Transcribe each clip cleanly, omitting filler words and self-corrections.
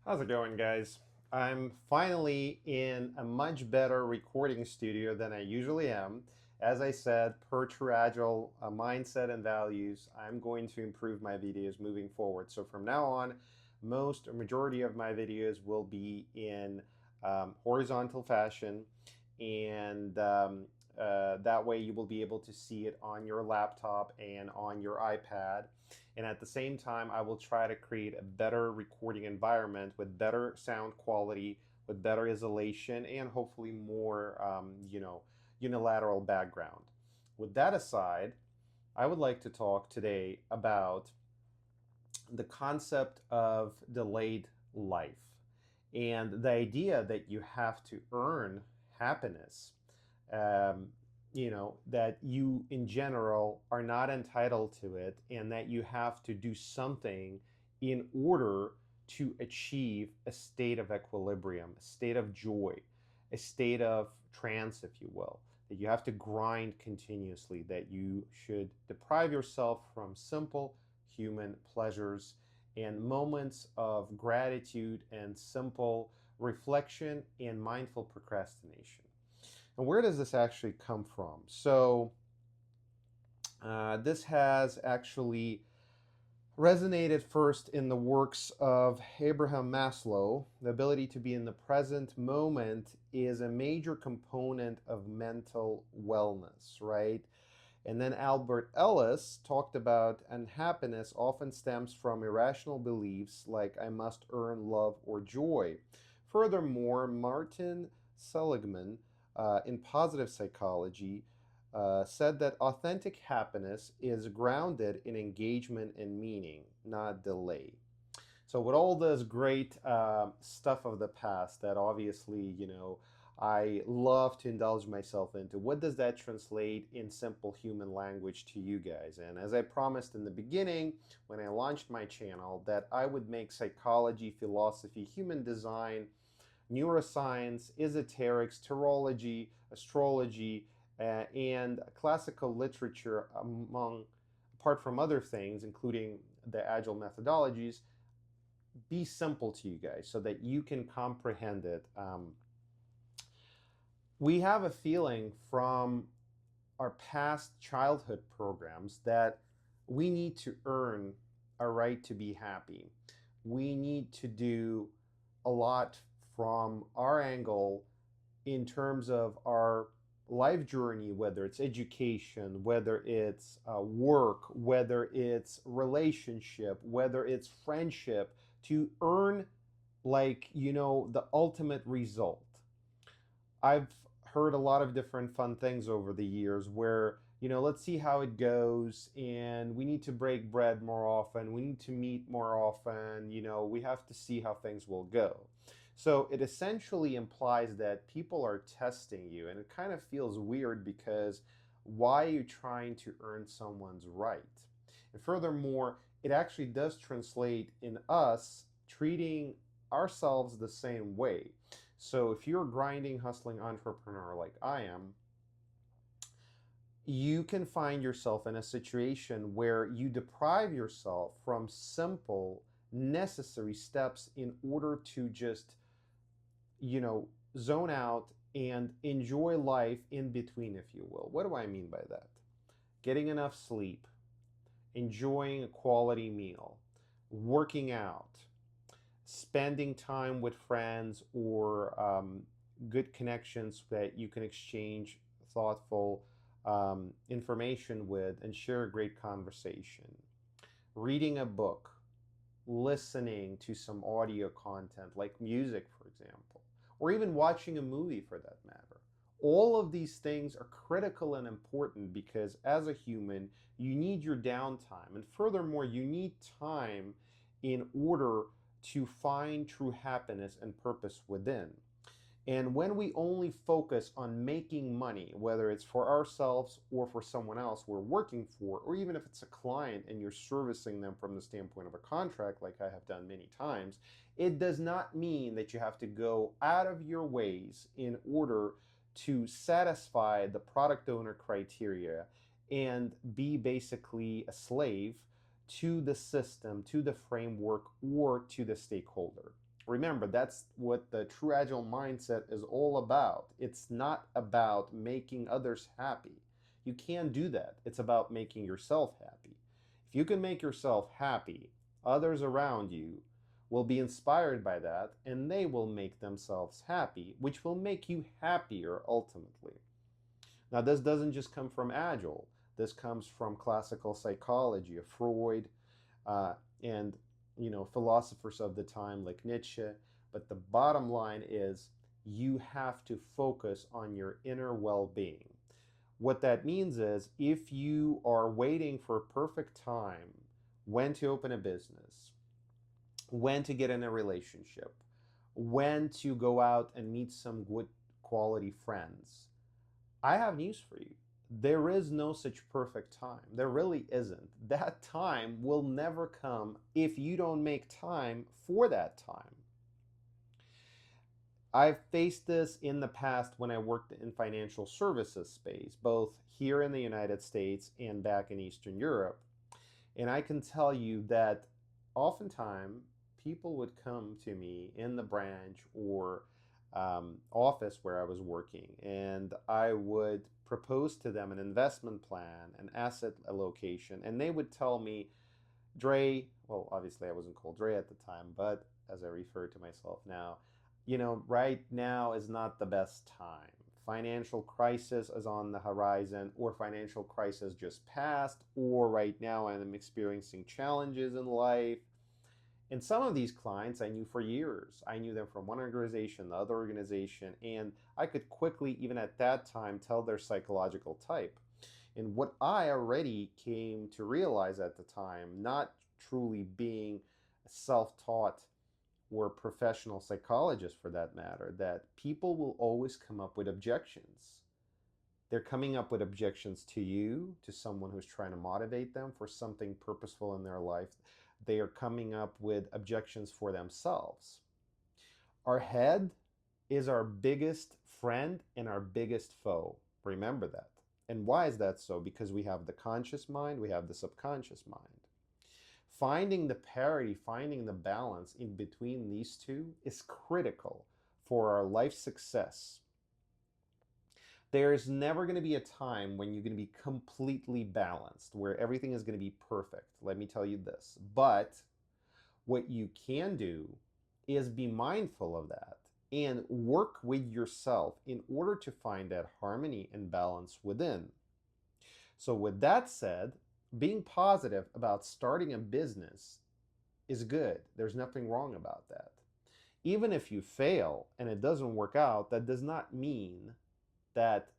How's it going, guys? I'm finally in a much better recording studio than I usually am. As I said, per true agile mindset and values, I'm going to improve my videos moving forward. So from now on, most or majority of my videos will be in horizontal fashion, and that way you will be able to see it on your laptop and on your iPad. And at the same time, I will try to create a better recording environment with better sound quality, with better isolation, and hopefully more, unilateral background. With that aside, I would like to talk today about the concept of delayed life and the idea that you have to earn happiness. Um, that you in general are not entitled to it, and that you have to do something in order to achieve a state of equilibrium, a state of joy, a state of trance, if you will. That you have to grind continuously, that you should deprive yourself from simple human pleasures and moments of gratitude and simple reflection and mindful procrastination. And where does this actually come from? This has actually resonated first in the works of Abraham Maslow. The ability to be in the present moment is a major component of mental wellness, right? And then Albert Ellis talked about unhappiness often stems from irrational beliefs like I must earn love or joy. Furthermore, Martin Seligman in positive psychology said that authentic happiness is grounded in engagement and meaning, not delay. So with all this great stuff of the past that obviously, I love to indulge myself into, what does that translate in simple human language to you guys? And as I promised in the beginning, when I launched my channel, that I would make psychology, philosophy, human design, neuroscience, esoterics, tarology, astrology, and classical literature, apart from other things, including the agile methodologies, be simple to you guys so that you can comprehend it. We have a feeling from our past childhood programs that we need to earn a right to be happy. We need to do a lot from our angle in terms of our life journey, whether it's education, whether it's work, whether it's relationship, whether it's friendship, to earn, the ultimate result. I've heard a lot of different fun things over the years where, let's see how it goes, and we need to break bread more often, we need to meet more often, we have to see how things will go. So it essentially implies that people are testing you, and it kind of feels weird because why are you trying to earn someone's right? And furthermore, it actually does translate in us treating ourselves the same way. So if you're a grinding, hustling entrepreneur like I am, you can find yourself in a situation where you deprive yourself from simple, necessary steps in order to just, zone out and enjoy life in between, if you will. What do I mean by that? Getting enough sleep, enjoying a quality meal, working out, spending time with friends or good connections that you can exchange thoughtful information with and share a great conversation. Reading a book, listening to some audio content like music, for example, or even watching a movie for that matter. All of these things are critical and important because as a human, you need your downtime. And furthermore, you need time in order to find true happiness and purpose within. And when we only focus on making money, whether it's for ourselves or for someone else we're working for, or even if it's a client and you're servicing them from the standpoint of a contract, like I have done many times, it does not mean that you have to go out of your ways in order to satisfy the product owner criteria and be basically a slave to the system, to the framework, or to the stakeholder. Remember, that's what the true agile mindset is all about. It's not about making others happy. You can't do that. It's about making yourself happy. If you can make yourself happy, others around you will be inspired by that and they will make themselves happy, which will make you happier ultimately. Now, this doesn't just come from Agile. This comes from classical psychology of Freud and philosophers of the time like Nietzsche. But the bottom line is you have to focus on your inner well-being. What that means is if you are waiting for a perfect time, when to open a business, when to get in a relationship, when to go out and meet some good quality friends, I have news for you. There is no such perfect time. There really isn't. That time will never come if you don't make time for that time. I've faced this in the past when I worked in financial services space, both here in the United States and back in Eastern Europe. And I can tell you that oftentimes people would come to me in the branch or office where I was working, and I would propose to them an investment plan, an asset allocation, and they would tell me, Dre, well, obviously I wasn't called Dre at the time, but as I refer to myself now, right now is not the best time. Financial crisis is on the horizon, or financial crisis just passed, or right now I'm experiencing challenges in life. And some of these clients I knew for years. I knew them from one organization, the other organization, and I could quickly, even at that time, tell their psychological type. And what I already came to realize at the time, not truly being self-taught or professional psychologist for that matter, that people will always come up with objections. They're coming up with objections to you, to someone who's trying to motivate them for something purposeful in their life. They are coming up with objections for themselves. Our head is our biggest friend and our biggest foe. Remember that. And why is that so? Because we have the conscious mind, we have the subconscious mind. Finding the parity, finding the balance in between these two is critical for our life success. There's never going to be a time when you're going to be completely balanced, where everything is going to be perfect. Let me tell you this. But what you can do is be mindful of that and work with yourself in order to find that harmony and balance within. So with that said, being positive about starting a business is good. There's nothing wrong about that. Even if you fail and it doesn't work out, that does not mean that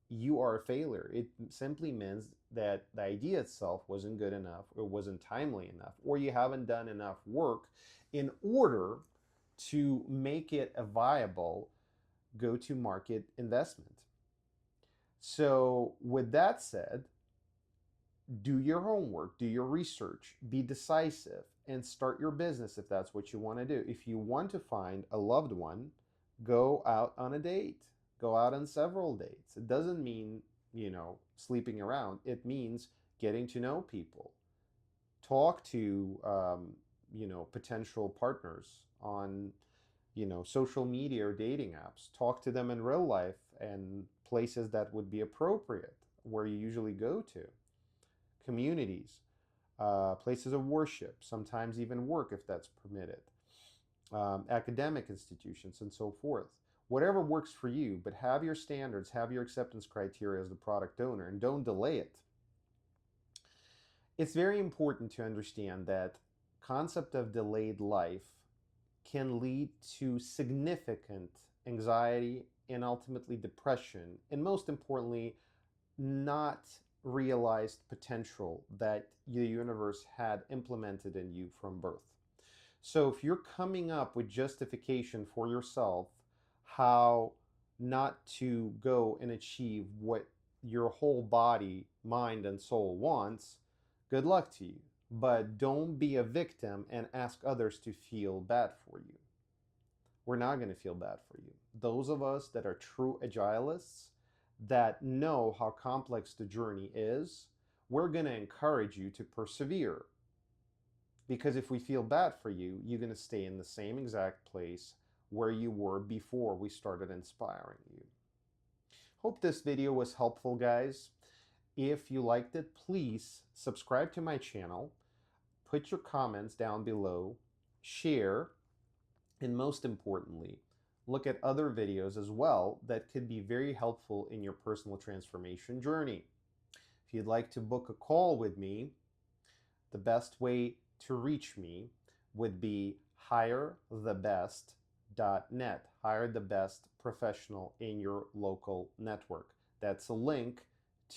you are a failure. It simply means that the idea itself wasn't good enough, or wasn't timely enough, or you haven't done enough work in order to make it a viable go-to-market investment. So with that said, do your homework, do your research, be decisive, and start your business if that's what you want to do. If you want to find a loved one, go out on a date. Go out on several dates. It doesn't mean, sleeping around. It means getting to know people. Talk to, potential partners on, social media or dating apps. Talk to them in real life and places that would be appropriate where you usually go to. Communities, places of worship, sometimes even work if that's permitted, academic institutions, and so forth. Whatever works for you, but have your standards, have your acceptance criteria as the product owner, and don't delay it. It's very important to understand that concept of delayed life can lead to significant anxiety and ultimately depression, and most importantly, not realized potential that the universe had implemented in you from birth. So if you're coming up with justification for yourself how not to go and achieve what your whole body, mind, and soul wants, good luck to you. But don't be a victim and ask others to feel bad for you. We're not going to feel bad for you. Those of us that are true agilists, that know how complex the journey is, we're going to encourage you to persevere. Because if we feel bad for you, you're going to stay in the same exact place where you were before we started inspiring you. Hope this video was helpful, guys. If you liked it, please subscribe to my channel, put your comments down below, share, and most importantly, look at other videos as well that could be very helpful in your personal transformation journey. If you'd like to book a call with me, the best way to reach me would be hirethebest.net. Hire the best professional in your local network. That's a link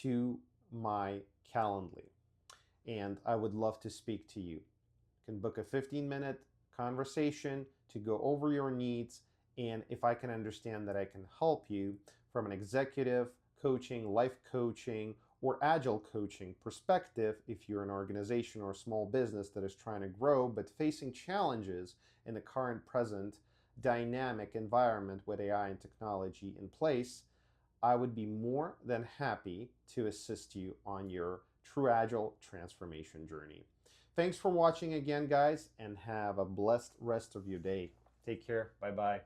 to my Calendly. And I would love to speak to you. You can book a 15-minute conversation to go over your needs, and if I can understand that I can help you from an executive coaching, life coaching, or agile coaching perspective, if you're an organization or a small business that is trying to grow but facing challenges in the current present dynamic environment with AI and technology in place, I would be more than happy to assist you on your true agile transformation journey. Thanks for watching again, guys, and have a blessed rest of your day. Take care. Bye-bye.